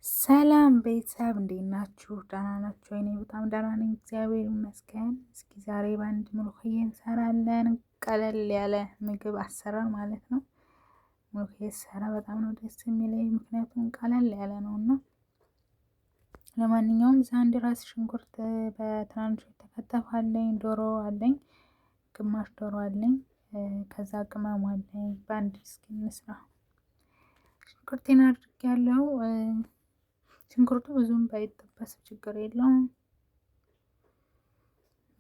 ሰላም ቤተሰብ እንዴት ናችሁ? ደህና ናችሁ? እኔ በጣም ደህና ነኝ፣ እግዚአብሔር ይመስገን። እስኪ ዛሬ በአንድ ሙሉክዬ እንሰራለን። ቀለል ያለ ምግብ አሰራር ማለት ነው። ሙሉክዬ ስሰራ በጣም ነው ደስ የሚለኝ፣ ምክንያቱም ቀለል ያለ ነው እና ለማንኛውም አንድ ራስ ሽንኩርት በትናንሹ የተከተፈ አለኝ፣ ዶሮ አለኝ፣ ግማሽ ዶሮ አለኝ፣ ከዛ ቅመም አለኝ። በአንድ እስኪ እንስራ። ሽንኩርቴን አድርጌያለሁ። ሽንኩርቱ ብዙም ባይጠበስ ችግር የለውም።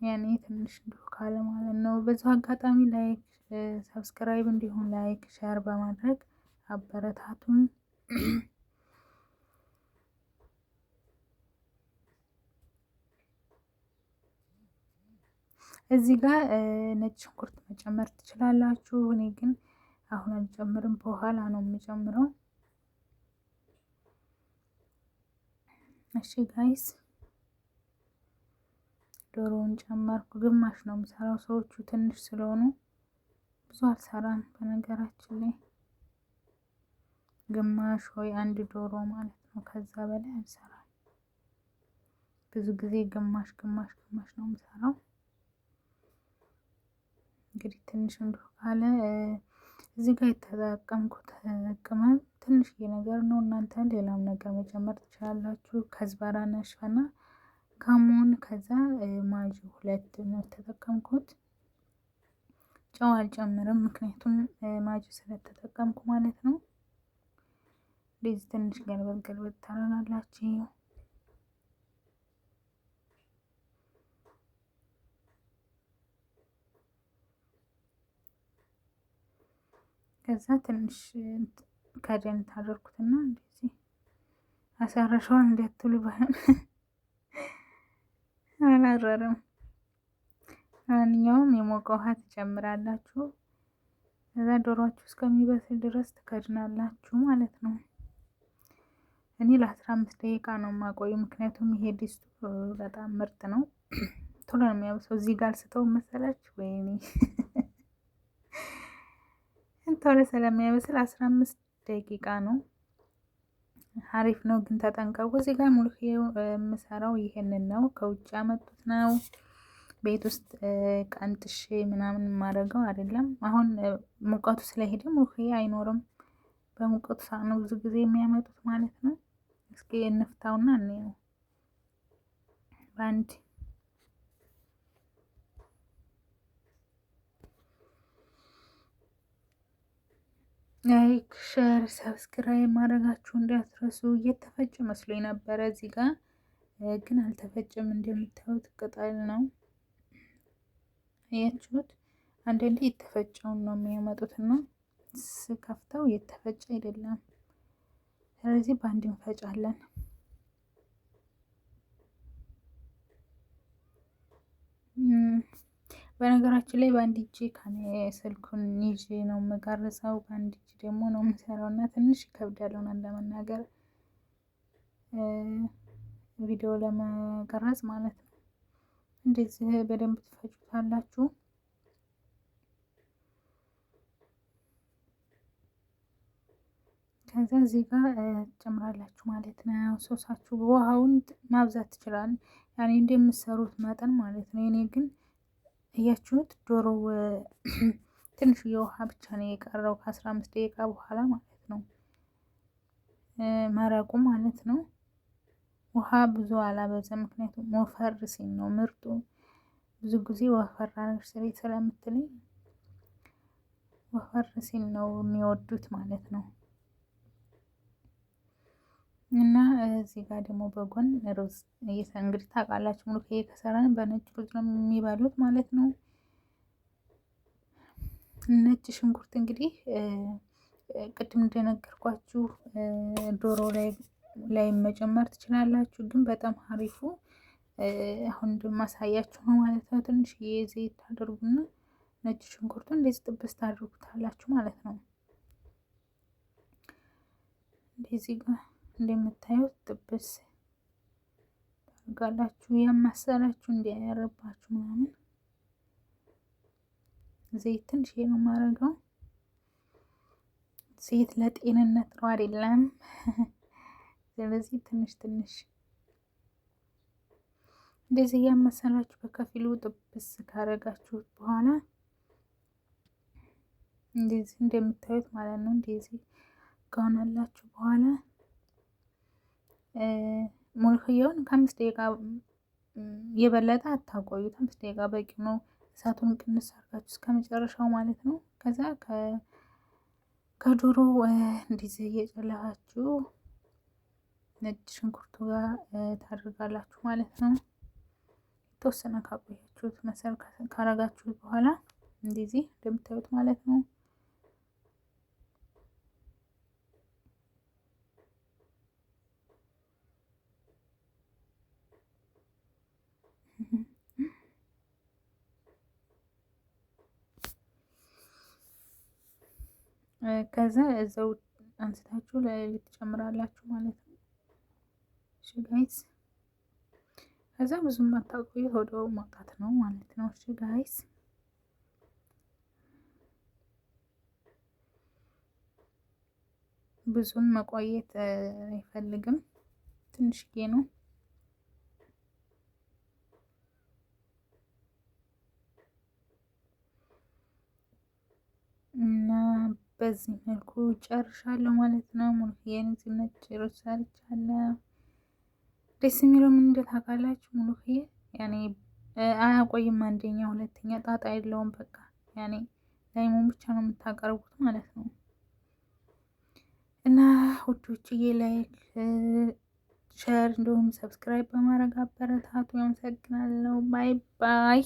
ያኔ ትንሽ እንዲሁ ካለ ማለት ነው። በዛ አጋጣሚ ላይክ፣ ሰብስክራይብ እንዲሁም ላይክ ሼር በማድረግ አበረታቱን። እዚህ ጋር ነጭ ሽንኩርት መጨመር ትችላላችሁ። እኔ ግን አሁን አልጨምርም፣ በኋላ ነው የምጨምረው። እሺ ጋይስ፣ ዶሮውን ጨመርኩ። ግማሽ ነው የምሰራው፣ ሰዎቹ ትንሽ ስለሆኑ ብዙ አልሰራም። በነገራችን ላይ ግማሽ ወይ አንድ ዶሮ ማለት ነው፣ ከዛ በላይ አልሰራም። ብዙ ጊዜ ግማሽ ግማሽ ግማሽ ነው የምሰራው። እንግዲህ ትንሽ እንዲሁ ካለ እዚህ ጋር የተጠቀምኩት ቅመም ትንሽዬ ነገር ነው። እናንተ ሌላም ነገር መጨመር ትችላላችሁ። ከዝበራ ነሽፈና ካሞን፣ ከዛ ማጂ 2 ነው የተጠቀምኩት። ጨው አልጨምርም፣ ምክንያቱም ማጂ ስለተጠቀምኩ ማለት ነው። እንደዚህ ትንሽ ገልበጥ ገልበጥ ታረጋላችሁ። ከዛ ትንሽ ከደን ታደርኩትና እንደዚህ አሳረሻውን እንዲያትሉ ባይሆን አላረረም። ማንኛውም የሞቀ ውሃ ትጨምራላችሁ። ከዛ ዶሮአችሁ እስከሚበስል ድረስ ትከድናላችሁ ማለት ነው። እኔ ለ15 ደቂቃ ነው የማቆየው፣ ምክንያቱም ይሄ ዲስቱ በጣም ምርጥ ነው። ቶሎ ነው የሚያበስለው። እዚህ ጋር ስተው መሰላችሁ ወይኔ ቶሎ ስለሚያበስል 15 ደቂቃ ነው። አሪፍ ነው፣ ግን ተጠንቀቁ። እዚህ ጋር ሙሉክዬ የምሰራው ይሄንን ነው። ከውጭ ያመጡት ነው። ቤት ውስጥ ቀንጥሼ ምናምን የማደርገው አይደለም። አሁን ሙቀቱ ስለሄደ ሙሉክዬ አይኖርም። በሙቀቱ ሰዓት ነው ብዙ ጊዜ የሚያመጡት ማለት ነው። እስኪ እንፍታውና እንየው በአንድ ላይክ ሼር ሰብስክራይብ ማድረጋችሁ እንዳትረሱ። እየተፈጨ መስሎኝ ነበረ እዚህ ጋር ግን አልተፈጨም። እንደምታዩት ቅጠል ነው። አያችሁት? አንዳንዴ የተፈጨውን ነው የሚያመጡትና ስከፍተው የተፈጨ አይደለም። ስለዚህ በአንድ እንፈጫለን። በነገራችን ላይ በአንድ እጄ ስልኩን ይዤ ነው የምቀርጸው፣ በአንድ እጅ ደግሞ ነው የምሰራው እና ትንሽ ይከብዳል ለመናገር ቪዲዮ ለመቀረጽ ማለት ነው። እንደዚህ በደንብ ትፈጩታላችሁ። ከዛ እዚህ ጋር ጨምራላችሁ ማለት ነው። ሶሳችሁ ውሃውን ማብዛት ትችላል፣ ያኔ እንደምትሰሩት መጠን ማለት ነው። እኔ ግን እያችሁት ዶሮ ትንሽ የውሃ ብቻ ነው የቀረው ከ15 ደቂቃ በኋላ ማለት ነው፣ መረቁ ማለት ነው። ውሃ ብዙ አላበዛ፣ ምክንያቱም ወፈር ሲል ነው ምርጡ። ብዙ ጊዜ ወፈር አድርገሽ ስሪ ስለምትለኝ ወፈር ሲል ነው የሚወዱት ማለት ነው። እና እዚህ ጋር ደግሞ በጎን ሩዝ እንግዲህ ታውቃላችሁ፣ ሙሉክዬ ከሰራን በነጭ ሩዝ ነው የሚበሉት ማለት ነው። ነጭ ሽንኩርት እንግዲህ ቅድም እንደነገርኳችሁ ዶሮ ላይ መጨመር ትችላላችሁ፣ ግን በጣም አሪፉ አሁን እንደማሳያችሁ ነው ማለት ነው። ትንሽ ዘይት ታደርጉና ነጭ ሽንኩርቱን እንደዚህ ጥብስ ታደርጉታላችሁ ማለት ነው። እንደዚህ ጋር እንደምታዩት ጥብስ ታደርጋላችሁ፣ ያማሰላችሁ እንዲያረባችሁ ምናምን። ዘይት ትንሽ ነው ዘይት ለጤንነት ጥሩ አይደለም። ስለዚህ ትንሽ ትንሽ እንደዚህ እያመሰላችሁ በከፊሉ ጥብስ ካረጋችሁት በኋላ እንደዚህ እንደምታዩት ማለት ነው። እንደዚህ ከሆነላችሁ በኋላ ሙልክያውን ከ5 ደቂቃ የበለጠ አታቆዩት። 5 ደቂቃ በቂ ነው። እሳቱን ቅንስ አድርጋችሁ እስከ መጨረሻው ማለት ነው። ከዛ ከዶሮ እንደዚህ እየጨለፋችሁ ነጭ ሽንኩርቱ ጋር ታደርጋላችሁ ማለት ነው። የተወሰነ ካቆያችሁት መሰል ካረጋችሁት በኋላ እንደዚህ እንደምታዩት ማለት ነው። ከዛ እዛው አንስታችሁ ላይ ትጨምራላችሁ ማለት ነው። እሺ ጋይስ፣ ከዛ ብዙም አታቆዩት፣ ወዲያው ማውጣት ነው ማለት ነው። እሺ ጋይስ፣ ብዙም መቆየት አይፈልግም፣ ትንሽዬ ነው። እና በዚህ መልኩ ጨርሻለሁ ማለት ነው። ሙሉዬን እዚህ ነጭ ሩዝ ሰርቻለሁ። ደስ የሚለው ምን እንደ ታውቃላችሁ? ሙሉዬ ያኔ አያቆይም። አንደኛ፣ ሁለተኛ ጣጣ የለውም። በቃ ያኔ ላይሙን ብቻ ነው የምታቀርቡት ማለት ነው። እና ውዶችዬ ላይክ፣ ሸር እንዲሁም ሰብስክራይብ በማድረግ አበረታቱ። ያመሰግናለሁ። ባይ ባይ።